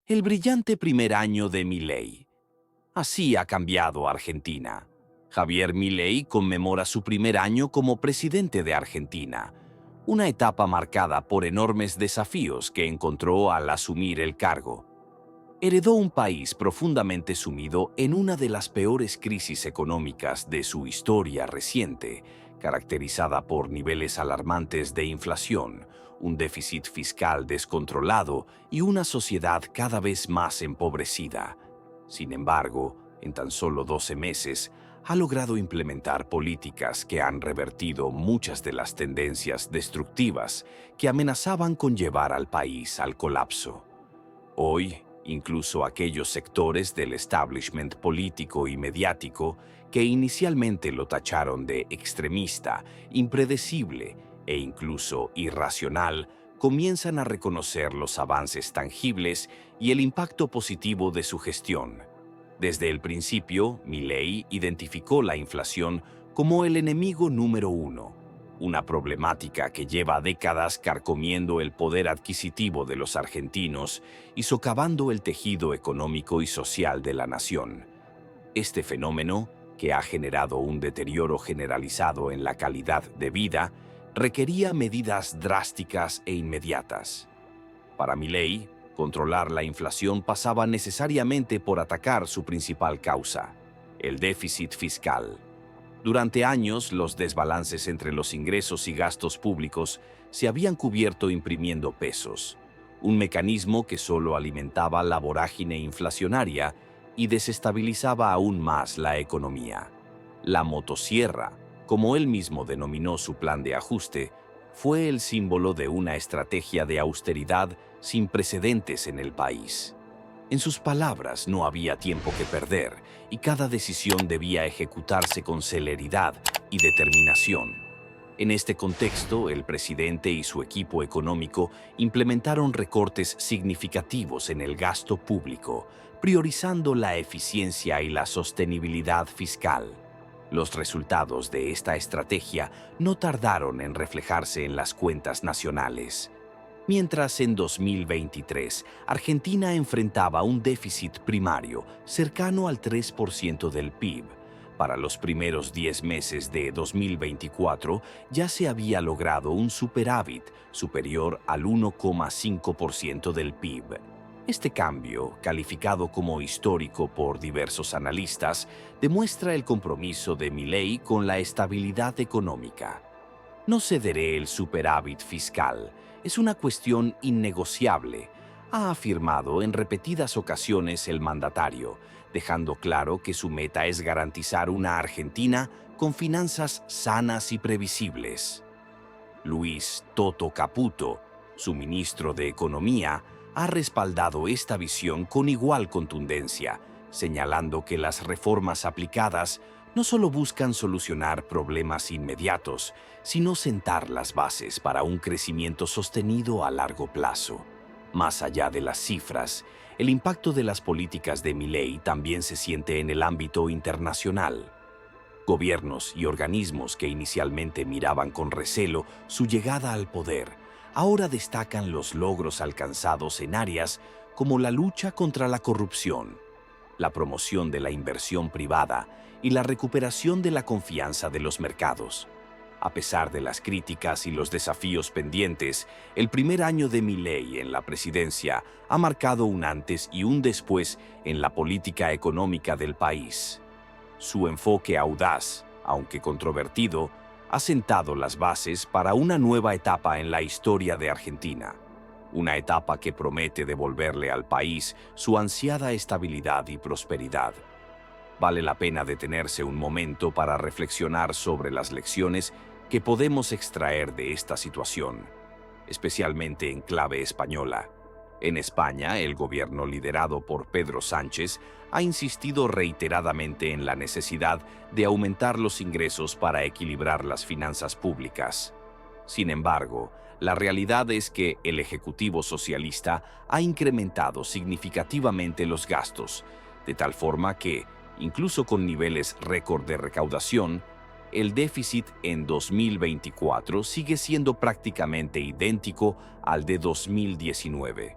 El brillante primer año de Milei. Así ha cambiado Argentina. Javier Milei conmemora su primer año como presidente de Argentina, una etapa marcada por enormes desafíos que encontró al asumir el cargo. Heredó un país profundamente sumido en una de las peores crisis económicas de su historia reciente, caracterizada por niveles alarmantes de inflación, un déficit fiscal descontrolado y una sociedad cada vez más empobrecida. Sin embargo, en tan solo 12 meses, ha logrado implementar políticas que han revertido muchas de las tendencias destructivas que amenazaban con llevar al país al colapso. Hoy, incluso aquellos sectores del establishment político y mediático que inicialmente lo tacharon de extremista, impredecible e incluso irracional, comienzan a reconocer los avances tangibles y el impacto positivo de su gestión. Desde el principio, Milei identificó la inflación como el enemigo número uno, una problemática que lleva décadas carcomiendo el poder adquisitivo de los argentinos y socavando el tejido económico y social de la nación. Este fenómeno, que ha generado un deterioro generalizado en la calidad de vida, requería medidas drásticas e inmediatas. Para Milei, controlar la inflación pasaba necesariamente por atacar su principal causa, el déficit fiscal. Durante años, los desbalances entre los ingresos y gastos públicos se habían cubierto imprimiendo pesos, un mecanismo que solo alimentaba la vorágine inflacionaria y desestabilizaba aún más la economía. La motosierra, como él mismo denominó su plan de ajuste, fue el símbolo de una estrategia de austeridad sin precedentes en el país. En sus palabras, no había tiempo que perder y cada decisión debía ejecutarse con celeridad y determinación. En este contexto, el presidente y su equipo económico implementaron recortes significativos en el gasto público, priorizando la eficiencia y la sostenibilidad fiscal. Los resultados de esta estrategia no tardaron en reflejarse en las cuentas nacionales. Mientras en 2023, Argentina enfrentaba un déficit primario cercano al 3% del PIB. Para los primeros 10 meses de 2024 ya se había logrado un superávit superior al 1,5% del PIB. Este cambio, calificado como histórico por diversos analistas, demuestra el compromiso de Milei con la estabilidad económica. No cederé el superávit fiscal. Es una cuestión innegociable, ha afirmado en repetidas ocasiones el mandatario, dejando claro que su meta es garantizar una Argentina con finanzas sanas y previsibles. Luis Toto Caputo, su ministro de Economía, ha respaldado esta visión con igual contundencia, señalando que las reformas aplicadas no solo buscan solucionar problemas inmediatos, sino sentar las bases para un crecimiento sostenido a largo plazo. Más allá de las cifras, el impacto de las políticas de Milei también se siente en el ámbito internacional. Gobiernos y organismos que inicialmente miraban con recelo su llegada al poder, ahora destacan los logros alcanzados en áreas como la lucha contra la corrupción, la promoción de la inversión privada y la recuperación de la confianza de los mercados. A pesar de las críticas y los desafíos pendientes, el primer año de Milei en la presidencia ha marcado un antes y un después en la política económica del país. Su enfoque audaz, aunque controvertido, ha sentado las bases para una nueva etapa en la historia de Argentina. Una etapa que promete devolverle al país su ansiada estabilidad y prosperidad. Vale la pena detenerse un momento para reflexionar sobre las lecciones que podemos extraer de esta situación, especialmente en clave española. En España, el gobierno liderado por Pedro Sánchez ha insistido reiteradamente en la necesidad de aumentar los ingresos para equilibrar las finanzas públicas. Sin embargo, la realidad es que el Ejecutivo socialista ha incrementado significativamente los gastos, de tal forma que, incluso con niveles récord de recaudación, el déficit en 2024 sigue siendo prácticamente idéntico al de 2019.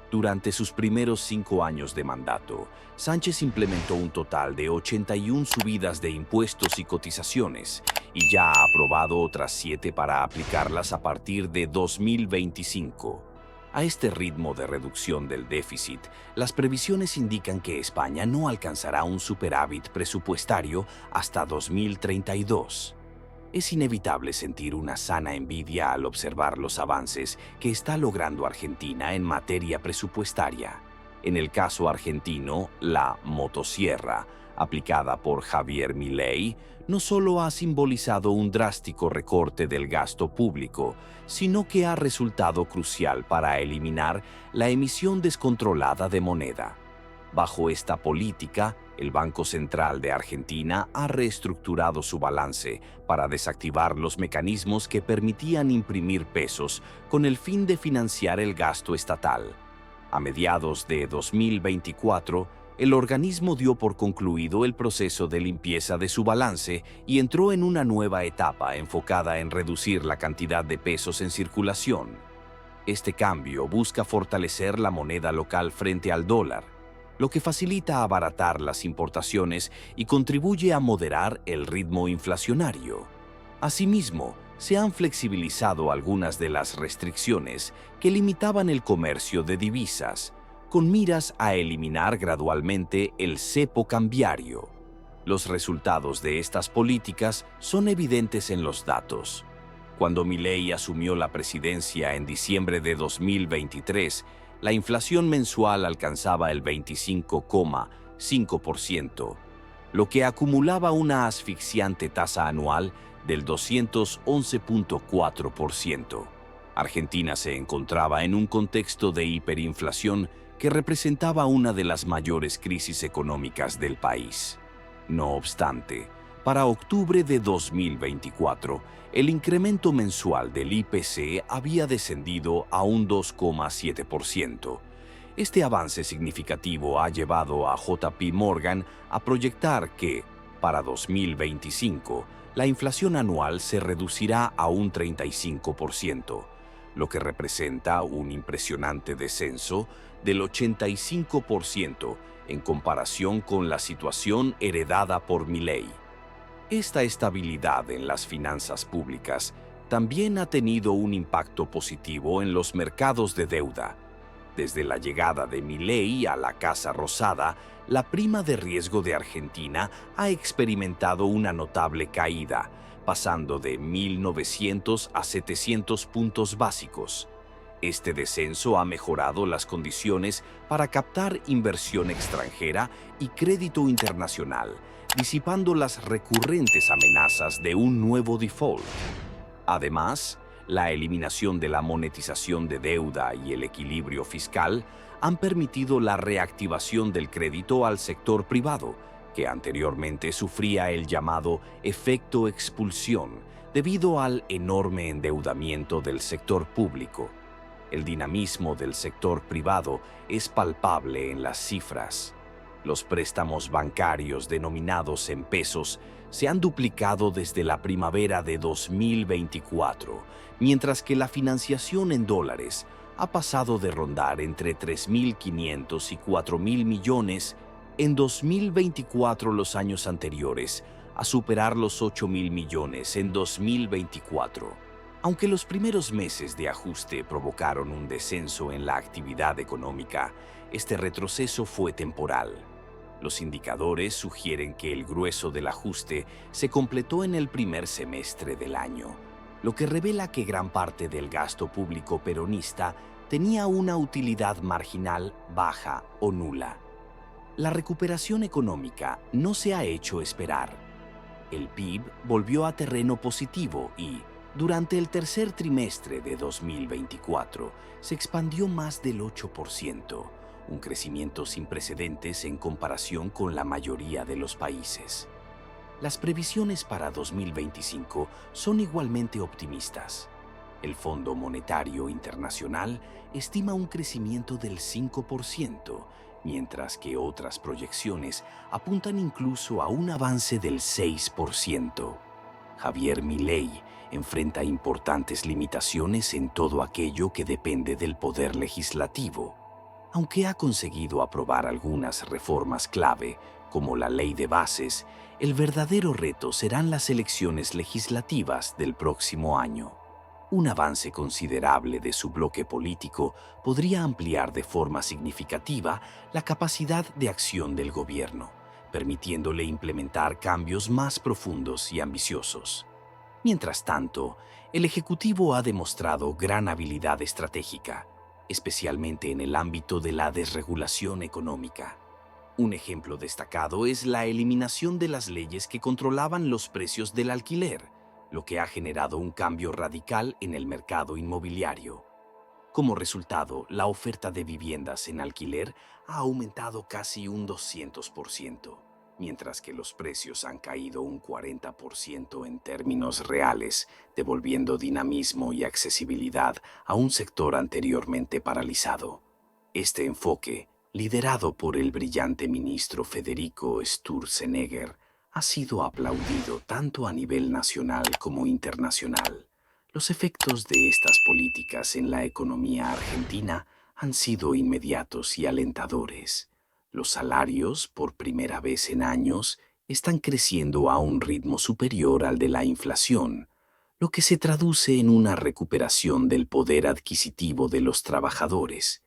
Durante sus primeros 5 años de mandato, Sánchez implementó un total de 81 subidas de impuestos y cotizaciones, y ya ha aprobado otras 7 para aplicarlas a partir de 2025. A este ritmo de reducción del déficit, las previsiones indican que España no alcanzará un superávit presupuestario hasta 2032. Es inevitable sentir una sana envidia al observar los avances que está logrando Argentina en materia presupuestaria. En el caso argentino, la motosierra, aplicada por Javier Milei, no solo ha simbolizado un drástico recorte del gasto público, sino que ha resultado crucial para eliminar la emisión descontrolada de moneda. Bajo esta política, el Banco Central de Argentina ha reestructurado su balance para desactivar los mecanismos que permitían imprimir pesos con el fin de financiar el gasto estatal. A mediados de 2024, el organismo dio por concluido el proceso de limpieza de su balance y entró en una nueva etapa enfocada en reducir la cantidad de pesos en circulación. Este cambio busca fortalecer la moneda local frente al dólar, lo que facilita abaratar las importaciones y contribuye a moderar el ritmo inflacionario. Asimismo, se han flexibilizado algunas de las restricciones que limitaban el comercio de divisas, con miras a eliminar gradualmente el cepo cambiario. Los resultados de estas políticas son evidentes en los datos. Cuando Milei asumió la presidencia en diciembre de 2023, la inflación mensual alcanzaba el 25,5%, lo que acumulaba una asfixiante tasa anual del 211,4%. Argentina se encontraba en un contexto de hiperinflación que representaba una de las mayores crisis económicas del país. No obstante, para octubre de 2024, el incremento mensual del IPC había descendido a un 2,7%. Este avance significativo ha llevado a JP Morgan a proyectar que, para 2025, la inflación anual se reducirá a un 35%, lo que representa un impresionante descenso del 85% en comparación con la situación heredada por Milei. Esta estabilidad en las finanzas públicas también ha tenido un impacto positivo en los mercados de deuda. Desde la llegada de Milei a la Casa Rosada, la prima de riesgo de Argentina ha experimentado una notable caída, pasando de 1.900 a 700 puntos básicos. Este descenso ha mejorado las condiciones para captar inversión extranjera y crédito internacional, disipando las recurrentes amenazas de un nuevo default. Además, la eliminación de la monetización de deuda y el equilibrio fiscal han permitido la reactivación del crédito al sector privado, que anteriormente sufría el llamado efecto expulsión debido al enorme endeudamiento del sector público. El dinamismo del sector privado es palpable en las cifras. Los préstamos bancarios denominados en pesos se han duplicado desde la primavera de 2024, mientras que la financiación en dólares ha pasado de rondar entre 3.500 y 4.000 millones en 2024 los años anteriores, a superar los 8.000 millones en 2024. Aunque los primeros meses de ajuste provocaron un descenso en la actividad económica, este retroceso fue temporal. Los indicadores sugieren que el grueso del ajuste se completó en el primer semestre del año, lo que revela que gran parte del gasto público peronista tenía una utilidad marginal baja o nula. La recuperación económica no se ha hecho esperar. El PIB volvió a terreno positivo y, durante el tercer trimestre de 2024, se expandió más del 8%, un crecimiento sin precedentes en comparación con la mayoría de los países. Las previsiones para 2025 son igualmente optimistas. El Fondo Monetario Internacional estima un crecimiento del 5%, mientras que otras proyecciones apuntan incluso a un avance del 6%. Javier Milei enfrenta importantes limitaciones en todo aquello que depende del poder legislativo. Aunque ha conseguido aprobar algunas reformas clave, como la ley de bases, el verdadero reto serán las elecciones legislativas del próximo año. Un avance considerable de su bloque político podría ampliar de forma significativa la capacidad de acción del gobierno, permitiéndole implementar cambios más profundos y ambiciosos. Mientras tanto, el Ejecutivo ha demostrado gran habilidad estratégica, especialmente en el ámbito de la desregulación económica. Un ejemplo destacado es la eliminación de las leyes que controlaban los precios del alquiler, lo que ha generado un cambio radical en el mercado inmobiliario. Como resultado, la oferta de viviendas en alquiler ha aumentado casi un 200%, mientras que los precios han caído un 40% en términos reales, devolviendo dinamismo y accesibilidad a un sector anteriormente paralizado. Este enfoque, liderado por el brillante ministro Federico Sturzenegger, ha sido aplaudido tanto a nivel nacional como internacional. Los efectos de estas políticas en la economía argentina han sido inmediatos y alentadores. Los salarios, por primera vez en años, están creciendo a un ritmo superior al de la inflación, lo que se traduce en una recuperación del poder adquisitivo de los trabajadores.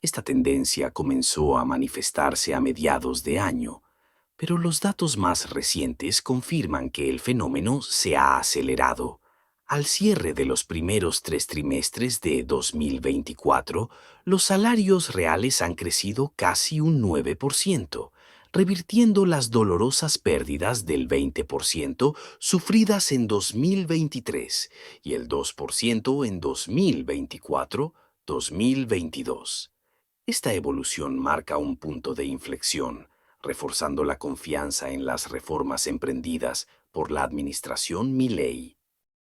Esta tendencia comenzó a manifestarse a mediados de año, pero los datos más recientes confirman que el fenómeno se ha acelerado. Al cierre de los primeros 3 trimestres de 2024, los salarios reales han crecido casi un 9%, revirtiendo las dolorosas pérdidas del 20% sufridas en 2023 y el 2% en 2024-2022. Esta evolución marca un punto de inflexión, reforzando la confianza en las reformas emprendidas por la administración Milei.